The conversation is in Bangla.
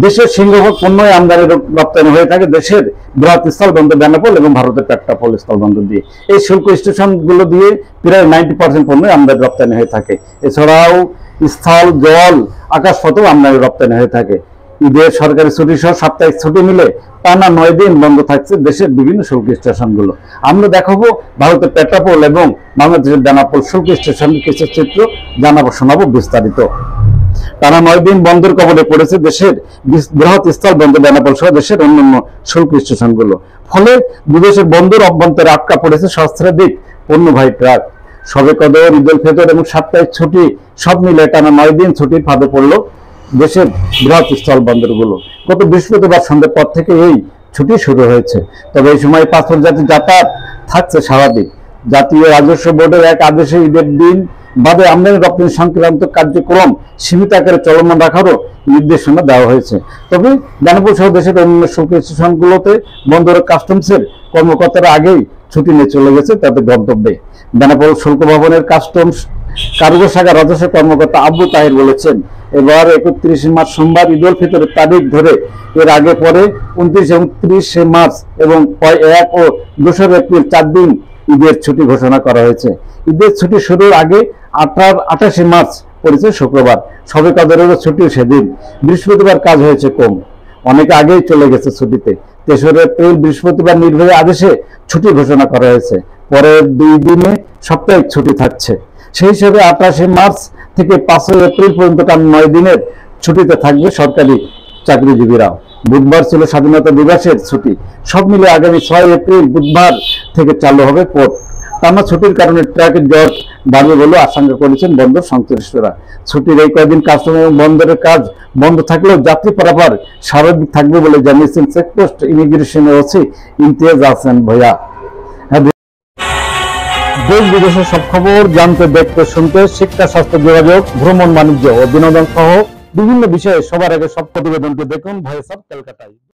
দেশের সিংহভাগ পণ্যই আমদানি রপ্তানি হয়ে থাকে দেশের বৃহৎ স্থলবন্দর বেনাপোল এবং ভারতের পেট্রাপোল স্থলবন্দর দিয়ে। এই শুল্ক স্টেশন গুলো দিয়ে প্রায় 90% পণ্য আমদানি রপ্তানি হয়ে থাকে। এছাড়াও স্থল, জল, আকাশপথেও আমদানি রপ্তানি হয়ে থাকে। ঈদের সরকারি ছুটি সহ সাপ্তাহিক ছুটি মিলে টানা 9 দিন বন্ধ থাকছে দেশের বিভিন্ন শুল্ক স্টেশনগুলো। আমরা দেখাবো ভারতের পেট্রাপোল এবং বাংলাদেশের বেনাপোল শুল্ক স্টেশনের কিছু চিত্র, জানাবো, শোনাবো বিস্তারিত। টানা 9 দিন বন্ধের কবলে পড়েছে দেশের বৃহৎ স্থল বন্দর বেনাপোল সহ দেশের অন্যান্য শুল্ক স্টেশনগুলো। ফলে দুদেশের বন্দর অভ্যন্তরে আটকা পড়েছে সহস্রাধিক পণ্যবাহী ট্রাক। শবে কদর, ঈদ উল ফিতর এবং সাপ্তাহিক ছুটি সব মিলে টানা 9 দিন ছুটির ফাঁদে পড়লো দেশের বৃহৎ স্থল বন্দরগুলো। গত বৃহস্পতিবার সন্ধ্যার পর থেকে এই ছুটি শুরু হয়েছে। তবে এই সময় পাসপোর্ট জাতি যাতায়াত থাকছে স্বাভাবিক। জাতীয় রাজস্ব বোর্ডের এক আদেশে ঈদের দিন বাদে আমদানি রপ্তানি সংক্রান্ত কার্যক্রম সীমিত আকারে চলমান রাখারও নির্দেশনা দেওয়া হয়েছে। তবে বেনাপোল সহ দেশের অন্যান্য শুল্ক স্টেশনগুলোতে বন্দরের কাস্টমসের কর্মকর্তারা আগেই ছুটি নিয়ে চলে গেছে তাদের গন্তব্যে। বেনাপোল শুল্ক ভবনের কাস্টমস কার্গো শাখার রাজস্ব কর্মকর্তা আবু তাহির বলেছেন, এবার 31 মার্চ সোমবার ঈদ উল ফিতরের তারিখ ধরে এর আগে পরে 29 এবং 30 মার্চ এবং 1 ও 2 এপ্রিল 4 দিন ঈদের ছুটি ঘোষণা করা হয়েছে। ঈদের ছুটি শুরুর আগে 28 মার্চ পড়েছে শুক্রবার। শবে কদরেরও ছুটি সেদিন। বৃহস্পতিবার কাজ হয়েছে কম, অনেকে আগেই চলে গেছে ছুটিতে। 3 এপ্রিল বৃহস্পতিবার নির্বাহী আদেশে ছুটি ঘোষণা করা হয়েছে। পরের 2 দিনে সাপ্তাহিক ছুটি থাকছে। সেই হিসেবে 28 মার্চ থেকে 5 এপ্রিল পর্যন্ত টানা 9 দিনের ছুটিতে থাকবে সরকারি চাকরিজীবীরা। বুধবার ছিল স্বাধীনতা দিবসের ছুটি। সব মিলে আগামী 6 এপ্রিল বুধবার থেকে চালু হবে পোর্ট। টানা ছুটির কারণে ট্রাকের জট বাড়বে বলে আশঙ্কা করেছেন বন্দর সংশ্লিষ্টরা। ছুটির এই কয়েকদিন কাস্টম এবং বন্দরের কাজ বন্ধ থাকলেও যাত্রী পারাপার স্বাভাবিক থাকবে বলে জানিয়েছেন চেকপোস্ট ইমিগ্রেশনের ওসি ইমতিয়াজ আহসান ভূঁইয়া। দেশ বিদেশের সব খবর জানতে, দেখতে, শুনতে, শিক্ষা, স্বাস্থ্য, যোগাযোগ, ভ্রমণ, বাণিজ্য ও বিনোদন সহ বিভিন্ন বিষয়ে সবার আগে সব প্রতিবেদনটি দেখুন ভয়েস অফ কলকাতায়।